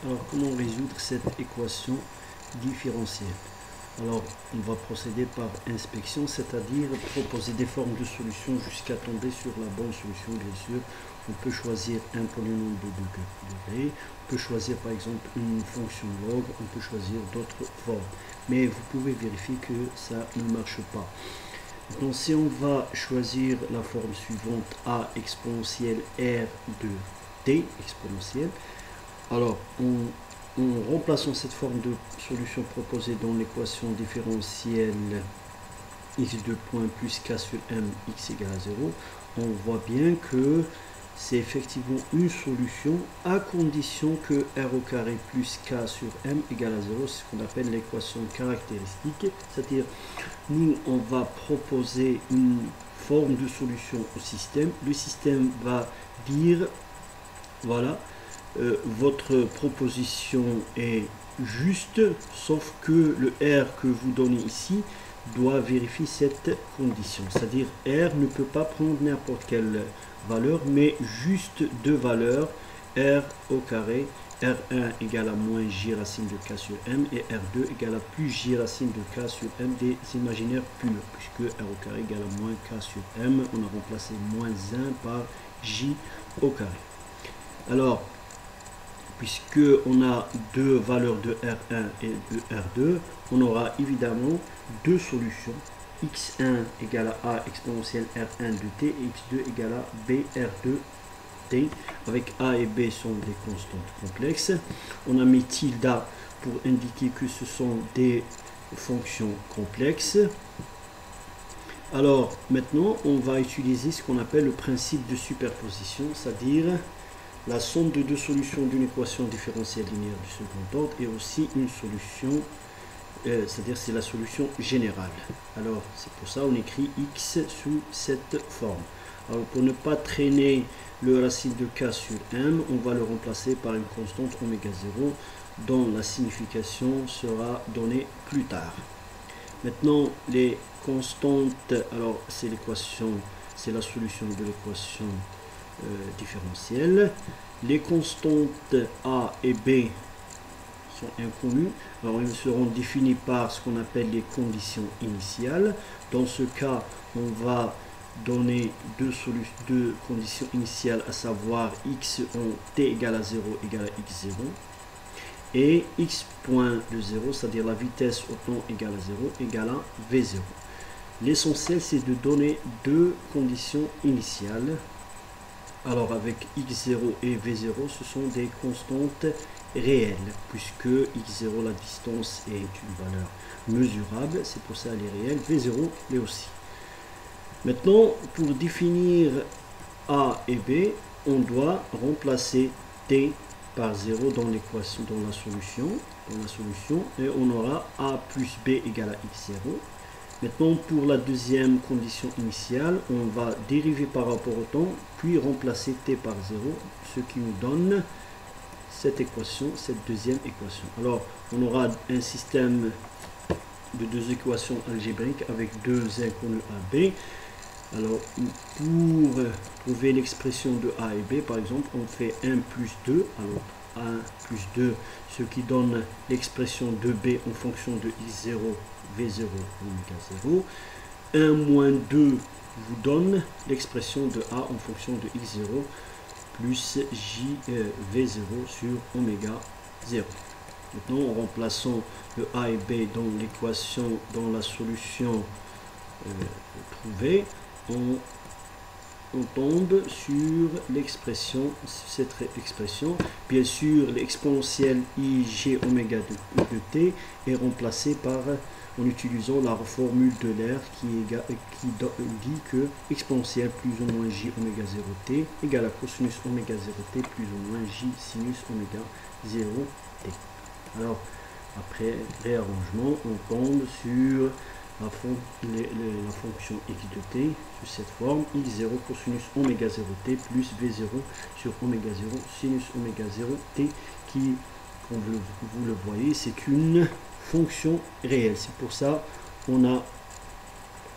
Alors, comment résoudre cette équation différentielle? Alors, on va procéder par inspection, c'est-à-dire proposer des formes de solutions jusqu'à tomber sur la bonne solution, bien sûr. On peut choisir un polynôme de degrés, on peut choisir par exemple une fonction log, on peut choisir d'autres formes. Mais vous pouvez vérifier que ça ne marche pas. Donc, si on va choisir la forme suivante, a exponentielle r de t exponentielle, alors, en remplaçant cette forme de solution proposée dans l'équation différentielle x2 plus k sur m x égale à 0, on voit bien que c'est effectivement une solution à condition que r au carré plus k sur m égale à 0, c'est ce qu'on appelle l'équation caractéristique, c'est-à-dire nous on va proposer une forme de solution au système, le système va dire voilà, votre proposition est juste, sauf que le R que vous donnez ici doit vérifier cette condition. C'est-à-dire R ne peut pas prendre n'importe quelle valeur, mais juste deux valeurs, R au carré, R1 égale à moins J racine de K sur M, et R2 égale à plus J racine de K sur M des imaginaires purs, puisque R au carré égale à moins K sur M, on a remplacé moins 1 par J au carré. Alors, puisque on a deux valeurs de R1 et de R2, on aura évidemment deux solutions. X1 égale à A exponentielle R1 de T et X2 égale à B R2 T, avec A et B sont des constantes complexes. On a mis tilde pour indiquer que ce sont des fonctions complexes. Alors maintenant, on va utiliser ce qu'on appelle le principe de superposition, c'est-à-dire la somme de deux solutions d'une équation différentielle linéaire du second ordre est aussi une solution, c'est-à-dire c'est la solution générale. Alors c'est pour ça on écrit x sous cette forme. Alors pour ne pas traîner le racine de k sur m, on va le remplacer par une constante oméga 0 dont la signification sera donnée plus tard. Maintenant les constantes, alors c'est l'équation, c'est la solution de l'équation différentielle. Les constantes A et B sont inconnues. Alors, ils seront définis par ce qu'on appelle les conditions initiales. Dans ce cas, on va donner deux conditions initiales, à savoir x en t égale à 0 égale à x0 et x point de 0, c'est-à-dire la vitesse au temps égale à 0 égale à v0. L'essentiel, c'est de donner deux conditions initiales. Alors avec x0 et v0, ce sont des constantes réelles, puisque x0, la distance, est une valeur mesurable, c'est pour ça qu'elle est réelle, v0 l'est aussi. Maintenant, pour définir a et b, on doit remplacer t par 0 dans l'équation, dans la solution, et on aura a plus b égale à x0. Maintenant, pour la deuxième condition initiale, on va dériver par rapport au temps, puis remplacer t par 0, ce qui nous donne cette équation, cette deuxième équation. Alors, on aura un système de deux équations algébriques avec deux inconnus a, b. Alors, pour trouver l'expression de a et b, par exemple, on fait 1 plus 2. Alors, 1 plus 2, ce qui donne l'expression de b en fonction de x0, v0, oméga 0. 1 moins 2 vous donne l'expression de a en fonction de x0 plus j v0 sur oméga 0. Maintenant, en remplaçant le a et b dans l'équation, dans la solution trouvée, on tombe sur l'expression, cette expression. Bien sûr, l'exponentielle ij oméga de t est remplacée par, en utilisant la formule de l'air qui dit que exponentielle plus ou moins j oméga 0 t égale à cosinus oméga 0 t plus ou moins j sinus oméga 0 t. Alors, après réarrangement, on tombe sur la fonction x de t sous cette forme, x0 cosinus oméga 0 t plus v0 sur oméga 0 sinus oméga 0 t qui, comme vous le voyez, c'est une fonction réelle. C'est pour ça qu'on a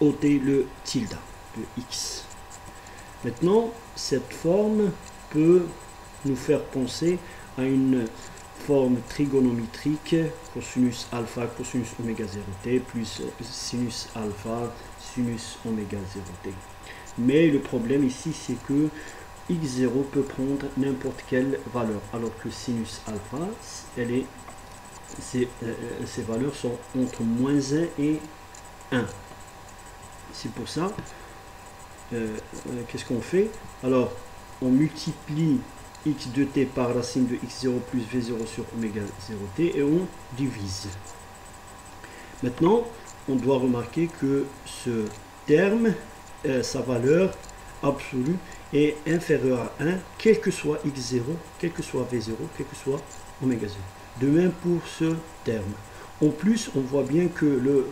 ôté le tilde de x. Maintenant, cette forme peut nous faire penser à une forme trigonométrique, cosinus alpha, cosinus oméga 0t, plus sinus alpha, sinus oméga 0t. Mais le problème ici, c'est que x0 peut prendre n'importe quelle valeur, alors que sinus alpha, ses valeurs sont entre moins 1 et 1. C'est pour ça, qu'est-ce qu'on fait? Alors, on multiplie x de t par racine de x0 plus v0 sur oméga 0t et on divise. Maintenant, on doit remarquer que ce terme, sa valeur absolue est inférieure à 1, quel que soit x0, quel que soit v0, quel que soit oméga 0. De même pour ce terme. En plus, on voit bien que le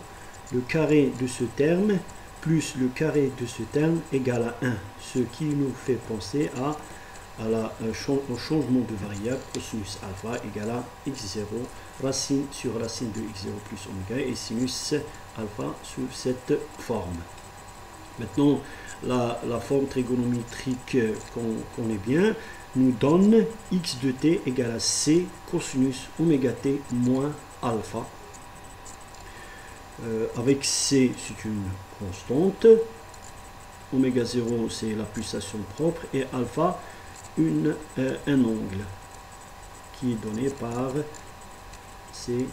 carré de ce terme plus le carré de ce terme égale à 1, ce qui nous fait penser au changement de variable cosinus alpha égale à x0, racine sur racine de x0 plus oméga et sinus alpha sous cette forme. Maintenant, la forme trigonométrique qu'on connaît bien nous donne x de t égale à c cosinus oméga t moins alpha. Avec c, c'est une constante, oméga 0 c'est la pulsation propre et alpha un angle qui est donné par ces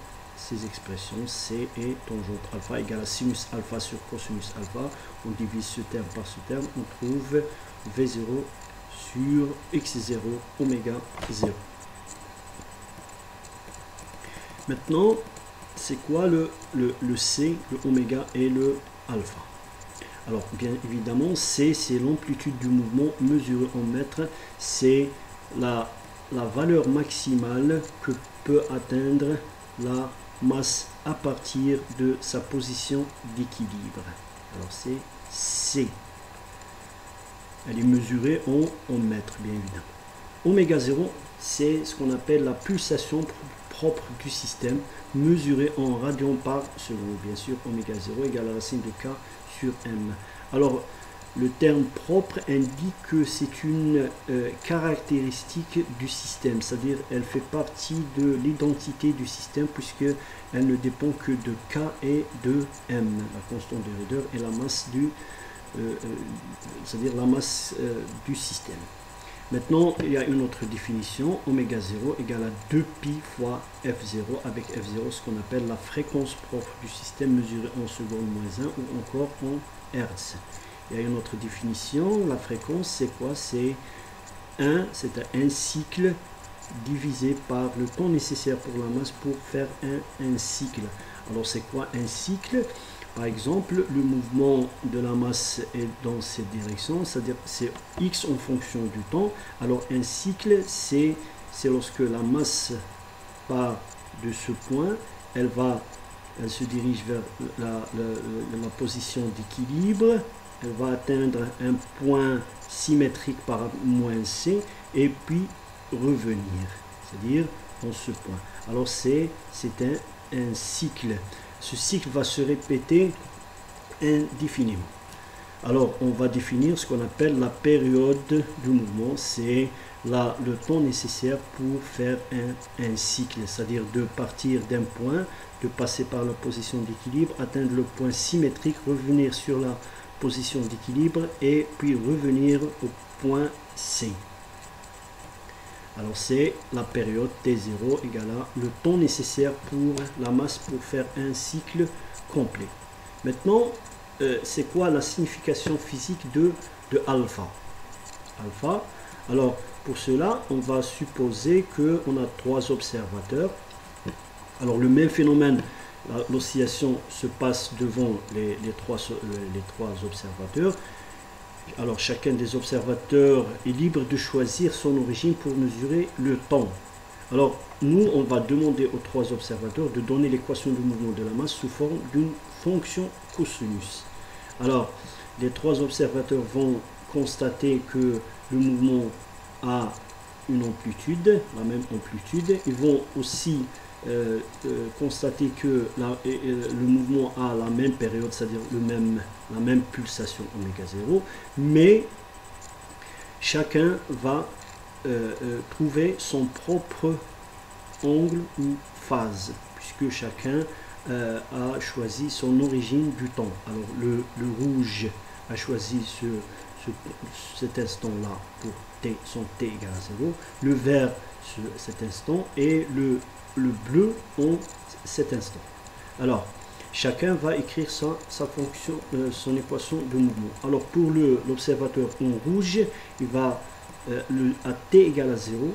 expressions c et tangente alpha égale à sinus alpha sur cosinus alpha. On divise ce terme par ce terme, on trouve v0 sur x0 oméga 0. Maintenant, c'est quoi le c, le oméga et le alpha? Alors, bien évidemment, c, c'est l'amplitude du mouvement mesurée en mètres. C'est la valeur maximale que peut atteindre la masse à partir de sa position d'équilibre. Alors, c'est c. Elle est mesurée en mètres, bien évidemment. Oméga 0, c'est ce qu'on appelle la pulsation propre du système, mesurée en radians par seconde. Bien sûr, oméga 0 égale la racine de k sur m. Alors, le terme propre indique que c'est une caractéristique du système, c'est-à-dire elle fait partie de l'identité du système puisqu'elle ne dépend que de k et de m, la constante de Röder et la masse c'est-à-dire la masse du système. Maintenant, il y a une autre définition, oméga 0 égale à 2pi fois f0, avec f0 ce qu'on appelle la fréquence propre du système mesurée en seconde moins 1 ou encore en hertz. Il y a une autre définition, la fréquence c'est quoi? C'est un cycle divisé par le temps nécessaire pour la masse pour faire un cycle. Alors c'est quoi un cycle? Par exemple, le mouvement de la masse est dans cette direction, c'est-à-dire c'est x en fonction du temps. Alors un cycle, c'est lorsque la masse part de ce point, elle se dirige vers la position d'équilibre, elle va atteindre un point symétrique par moins c, et puis revenir, c'est-à-dire en ce point. Alors c'est un cycle. Ce cycle va se répéter indéfiniment. Alors, on va définir ce qu'on appelle la période du mouvement. C'est le temps nécessaire pour faire un cycle, c'est-à-dire de partir d'un point, de passer par la position d'équilibre, atteindre le point symétrique, revenir sur la position d'équilibre et puis revenir au point C. Alors c'est la période T0 égale à le temps nécessaire pour la masse pour faire un cycle complet. Maintenant, c'est quoi la signification physique de alpha? Alpha, alors pour cela, on va supposer qu'on a trois observateurs. Alors le même phénomène, l'oscillation se passe devant les trois observateurs. Alors chacun des observateurs est libre de choisir son origine pour mesurer le temps. Alors nous, on va demander aux trois observateurs de donner l'équation du mouvement de la masse sous forme d'une fonction cosinus. Alors les trois observateurs vont constater que le mouvement a une amplitude, la même amplitude. Ils vont aussi constater que le mouvement a la même période, c'est-à-dire la même pulsation oméga 0, mais chacun va trouver son propre angle ou phase, puisque chacun a choisi son origine du temps. Alors le rouge a choisi cet instant-là pour t, son t égale à 0, le vert cet instant et le bleu en cet instant. Alors, chacun va écrire sa fonction, son équation de mouvement. Alors, pour l'observateur en rouge, il va, à t égale à 0,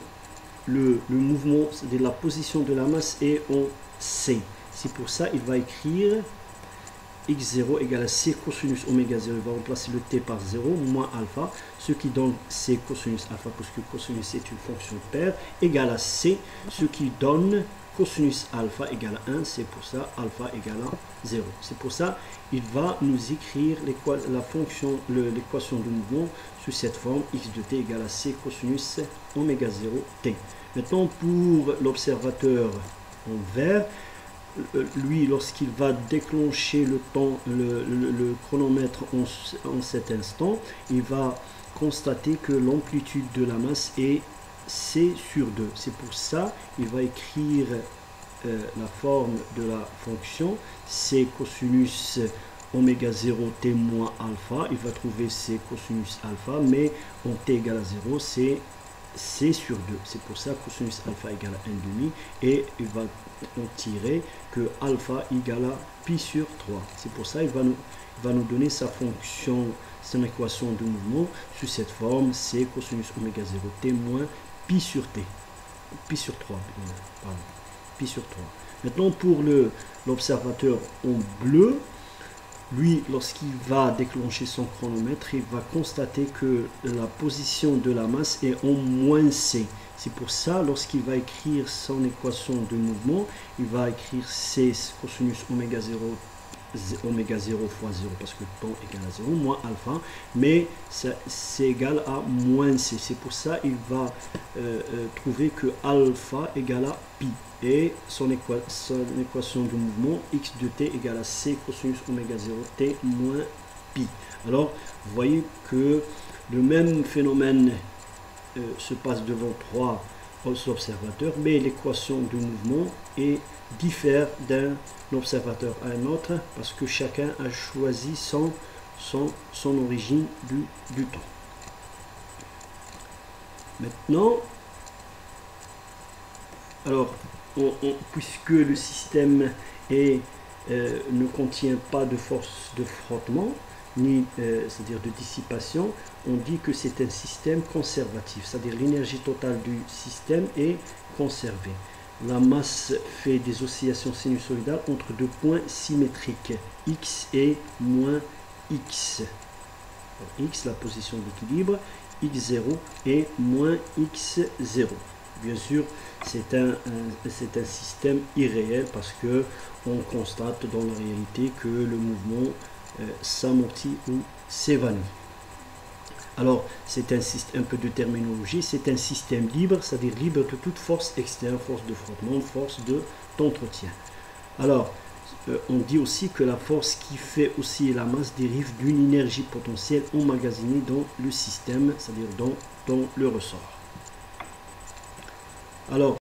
le mouvement, c'est-à-dire la position de la masse est en c. C'est pour ça il va écrire x0 égale à c cosinus oméga 0, il va remplacer le t par 0 moins alpha, ce qui donne c cosinus alpha, parce que cosinus est une fonction paire, égale à c, ce qui donne cosinus alpha égale à 1, c'est pour ça alpha égale à 0. C'est pour ça il va nous écrire la fonction, l'équation de mouvement sous cette forme, x de t égale à c cosinus oméga 0 t. Maintenant pour l'observateur en vert, lui, lorsqu'il va déclencher le temps, le chronomètre en cet instant, il va constater que l'amplitude de la masse est c sur 2. C'est pour ça il va écrire la forme de la fonction c cosinus oméga 0 t moins alpha. Il va trouver c cosinus alpha, mais en t égale à 0, c'est c sur 2. C'est pour ça cosinus alpha égale à 1,5 et il va en tirer que alpha égale à pi sur 3. C'est pour ça il va nous donner sa fonction, son équation de mouvement sous cette forme c cosinus oméga 0 t moins pi sur t. Pi sur 3. Pardon. Pi sur 3. Maintenant pour l'observateur en bleu, lui, lorsqu'il va déclencher son chronomètre, il va constater que la position de la masse est en moins c. C'est pour ça, lorsqu'il va écrire son équation de mouvement, il va écrire c cosinus oméga 0 fois 0, parce que temps égale à 0, moins alpha, mais c'est égal à moins c. C'est pour ça il va trouver que alpha égale à pi. Et son équation de mouvement, x de t égale à c cosinus oméga 0 t moins pi. Alors, vous voyez que le même phénomène se passe devant trois observateurs, mais l'équation de mouvement diffère d'un observateur à un autre, parce que chacun a choisi son origine du temps. Maintenant, alors, puisque le système ne contient pas de force de frottement, ni c'est-à-dire de dissipation, on dit que c'est un système conservatif, c'est-à-dire l'énergie totale du système est conservée. La masse fait des oscillations sinusoïdales entre deux points symétriques, x et moins x. X, la position d'équilibre, x0 et moins x0. Bien sûr, c'est un système irréel parce que on constate dans la réalité que le mouvement s'amortit ou s'évanouit. Alors, c'est un peu de terminologie, c'est un système libre, c'est-à-dire libre de toute force externe, force de frottement, force d'entretien. Alors, on dit aussi que la force qui fait osciller la masse dérive d'une énergie potentielle emmagasinée dans le système, c'est-à-dire dans le ressort. Alors,